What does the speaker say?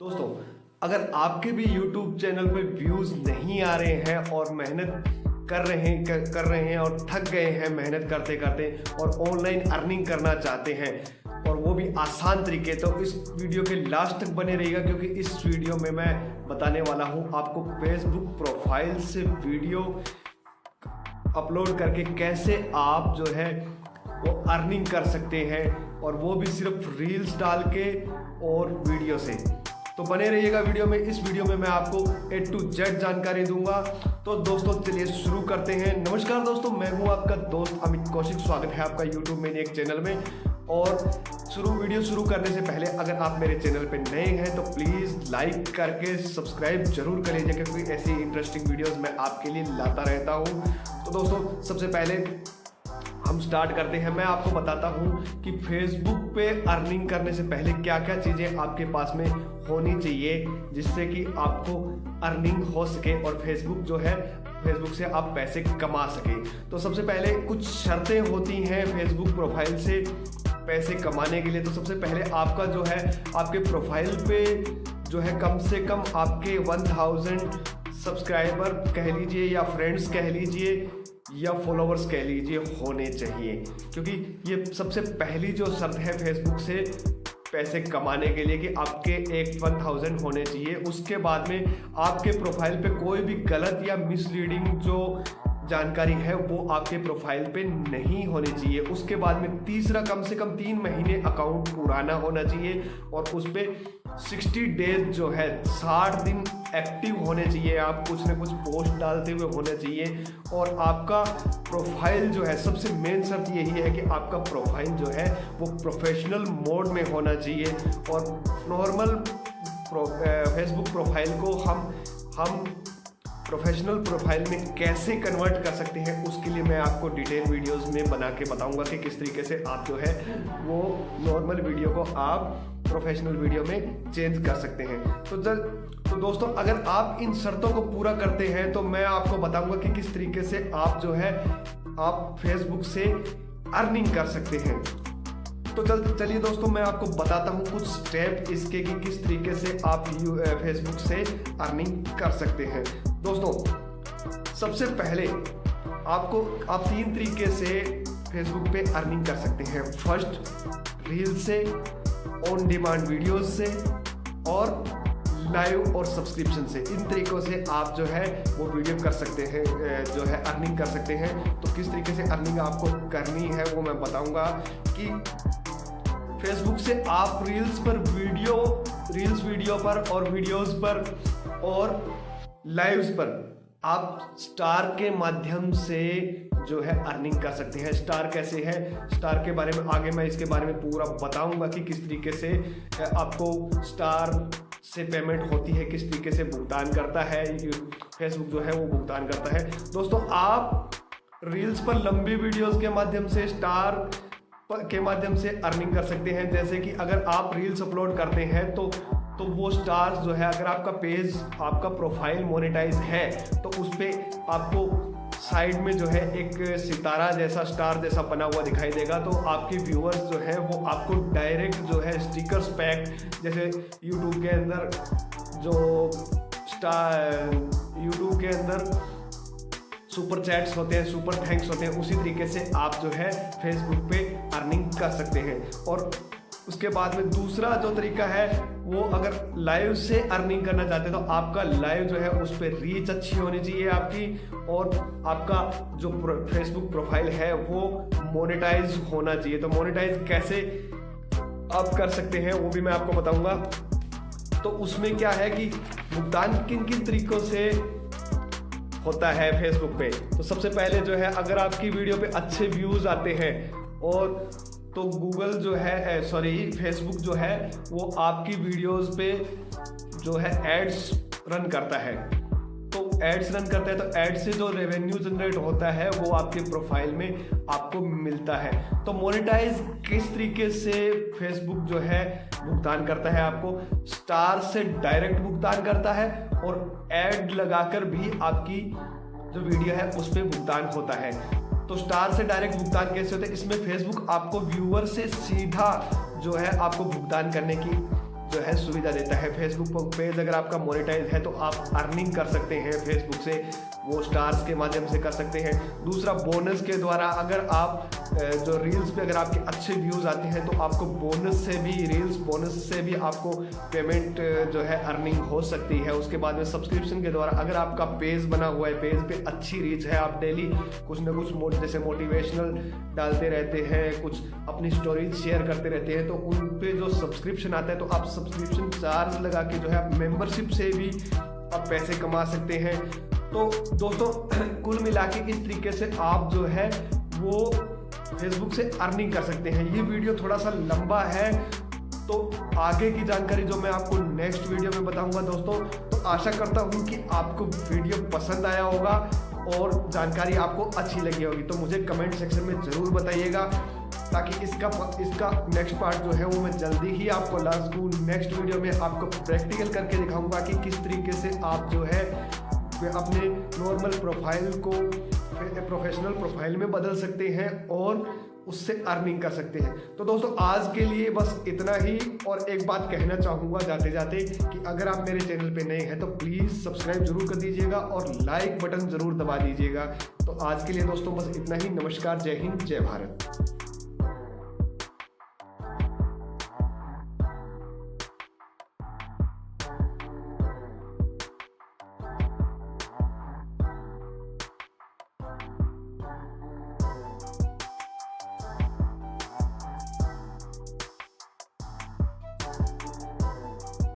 दोस्तों, अगर आपके भी YouTube चैनल पे व्यूज़ नहीं आ रहे हैं और मेहनत कर रहे हैं और थक गए हैं मेहनत करते करते और ऑनलाइन अर्निंग करना चाहते हैं और वो भी आसान तरीके, तो इस वीडियो के लास्ट तक बने रहिएगा, क्योंकि इस वीडियो में मैं बताने वाला हूँ आपको फेसबुक प्रोफाइल से वीडियो अपलोड करके कैसे आप जो है वो अर्निंग कर सकते हैं, और वो भी सिर्फ रील्स डाल के और वीडियो से। तो बने रहिएगा वीडियो में। इस वीडियो में मैं आपको A to Z जानकारी दूंगा। तो दोस्तों चलिए शुरू करते हैं। नमस्कार दोस्तों, मैं हूं आपका दोस्त अमित कौशिक। स्वागत है आपका YouTube में एक चैनल में। और वीडियो शुरू करने से पहले अगर आप मेरे चैनल पे नए हैं तो प्लीज़ लाइक करके सब्सक्राइब जरूर कर लीजिए, क्योंकि ऐसी इंटरेस्टिंग वीडियोस मैं आपके लिए लाता रहता हूँ। तो दोस्तों सबसे पहले हम स्टार्ट करते हैं। मैं आपको बताता हूँ कि फेसबुक पे अर्निंग करने से पहले क्या क्या चीज़ें आपके पास में होनी चाहिए, जिससे कि आपको अर्निंग हो सके और फेसबुक से आप पैसे कमा सकें। तो सबसे पहले कुछ शर्तें होती हैं फेसबुक प्रोफाइल से पैसे कमाने के लिए। तो सबसे पहले आपका जो है आपके प्रोफाइल पे जो है कम से कम आपके 1000 सब्सक्राइबर कह लीजिए या फ्रेंड्स कह लीजिए या फॉलोवर्स कह लीजिए होने चाहिए, क्योंकि ये सबसे पहली जो शर्त है फेसबुक से पैसे कमाने के लिए कि आपके एक 1000 होने चाहिए। उसके बाद में आपके प्रोफाइल पे कोई भी गलत या मिसलीडिंग जो जानकारी है वो आपके प्रोफाइल पे नहीं होनी चाहिए। उसके बाद में तीसरा, कम से कम 3 महीने अकाउंट पुराना होना चाहिए और उस पर 60 डेज जो है 60 दिन एक्टिव होने चाहिए। आप कुछ ना कुछ पोस्ट डालते हुए होने चाहिए। और आपका प्रोफाइल जो है, सबसे मेन शर्त यही है कि आपका प्रोफाइल जो है वो प्रोफेशनल मोड में होना चाहिए। और नॉर्मल फेसबुक प्रोफाइल को हम प्रोफेशनल प्रोफाइल में कैसे कन्वर्ट कर सकते हैं, उसके लिए मैं आपको डिटेल वीडियोस में बना के बताऊंगा कि किस तरीके से आप जो है वो नॉर्मल वीडियो को आप प्रोफेशनल वीडियो में चेंज कर सकते हैं। तो दोस्तों अगर आप इन शर्तों को पूरा करते हैं तो मैं आपको बताऊंगा कि किस तरीके से आप जो है आप फेसबुक से अर्निंग कर सकते हैं। तो चलिए दोस्तों मैं आपको बताता हूँ कुछ स्टेप इसके कि किस तरीके से आप फेसबुक से अर्निंग कर सकते हैं। दोस्तों सबसे पहले आप 3 तरीके से फेसबुक पे अर्निंग कर सकते हैं। फर्स्ट, रील से, ऑन डिमांड वीडियोस से और लाइव और सब्सक्रिप्शन से। इन तरीकों से आप जो है वो वीडियो कर सकते हैं, जो है अर्निंग कर सकते हैं। तो किस तरीके से अर्निंग आपको करनी है वो मैं बताऊंगा कि फेसबुक से आप रील्स वीडियो पर और वीडियोस पर और लाइव्स पर आप स्टार के माध्यम से जो है अर्निंग कर सकते हैं। स्टार कैसे है, स्टार के बारे में आगे मैं इसके बारे में पूरा बताऊंगा कि किस तरीके से आपको स्टार से पेमेंट होती है, किस तरीके से भुगतान करता है फेसबुक जो है वो भुगतान करता है। दोस्तों आप रील्स पर लंबी वीडियोस के माध्यम से स्टार के माध्यम से अर्निंग कर सकते हैं। जैसे कि अगर आप रील्स अपलोड करते हैं तो वो स्टार्स जो है, अगर आपका पेज, आपका प्रोफाइल मोनेटाइज है तो उस पर आपको साइड में जो है एक सितारा जैसा, स्टार जैसा बना हुआ दिखाई देगा। तो आपके व्यूअर्स जो है वो आपको डायरेक्ट जो है स्टिकर्स पैक, जैसे यूट्यूब के अंदर सुपर चैट्स होते हैं, सुपर थैंक्स होते हैं, उसी तरीके से आप जो है फेसबुक पे अर्निंग कर सकते हैं। और उसके बाद में दूसरा जो तरीका है वो, अगर लाइव से अर्निंग करना चाहते हैं तो आपका लाइव जो है उस पर रीच अच्छी होनी चाहिए आपकी, और आपका जो फेसबुक प्रोफाइल है वो मोनेटाइज होना चाहिए। तो मोनेटाइज कैसे आप कर सकते हैं वो भी मैं आपको बताऊंगा। तो उसमें क्या है कि भुगतान किन किन तरीकों से होता है फेसबुक पे। तो सबसे पहले जो है, अगर आपकी वीडियो पे अच्छे व्यूज आते हैं और तो फेसबुक जो है वो आपकी वीडियोस पे जो है एड्स रन करता है। तो एड से जो रेवेन्यू जनरेट होता है वो आपके प्रोफाइल में आपको मिलता है। तो मोनेटाइज किस तरीके से फेसबुक जो है भुगतान करता है, आपको स्टार से डायरेक्ट भुगतान करता है और एड लगाकर भी आपकी जो वीडियो है उस पर भुगतान होता है। तो स्टार से डायरेक्ट भुगतान कैसे होता है, इसमें फेसबुक आपको व्यूअर से सीधा जो है आपको भुगतान करने की जो है सुविधा देता है। फेसबुक पेज अगर आपका मोनेटाइज है तो आप अर्निंग कर सकते हैं फेसबुक से, वो स्टार्स के माध्यम से कर सकते हैं। दूसरा, बोनस के द्वारा अगर आप जो रील्स पे अगर आपके अच्छे व्यूज़ आते हैं तो आपको बोनस से भी आपको पेमेंट जो है अर्निंग हो सकती है। उसके बाद में सब्सक्रिप्शन के द्वारा अगर आपका पेज बना हुआ है, पेज पे अच्छी रीच है, आप डेली कुछ ना कुछ जैसे मोटिवेशनल डालते रहते हैं, कुछ अपनी स्टोरीज शेयर करते रहते हैं, तो उन पे जो सब्सक्रिप्शन आता है तो आप सब्सक्रिप्शन चार्ज लगा के जो है आप मेंबरशिप से भी आप पैसे कमा सकते हैं। तो दोस्तों कुल मिला के इस तरीके से आप जो है वो फेसबुक से अर्निंग कर सकते हैं। ये वीडियो थोड़ा सा लंबा है, तो आगे की जानकारी जो मैं आपको नेक्स्ट वीडियो में बताऊंगा दोस्तों। तो आशा करता हूँ कि आपको वीडियो पसंद आया होगा और जानकारी आपको अच्छी लगी होगी। तो मुझे कमेंट सेक्शन में ज़रूर बताइएगा, ताकि इसका नेक्स्ट पार्ट जो है वो मैं जल्दी ही आपको ला सकूँ। नेक्स्ट वीडियो में आपको प्रैक्टिकल करके दिखाऊंगा कि किस तरीके से आप जो है अपने नॉर्मल प्रोफाइल को प्रोफेशनल प्रोफाइल में बदल सकते हैं और उससे अर्निंग कर सकते हैं। तो दोस्तों आज के लिए बस इतना ही। और एक बात कहना चाहूँगा जाते जाते कि अगर आप मेरे चैनल पे नए हैं तो प्लीज़ सब्सक्राइब जरूर कर दीजिएगा और लाइक बटन ज़रूर दबा दीजिएगा। तो आज के लिए दोस्तों बस इतना ही। नमस्कार, जय हिंद, जय भारत।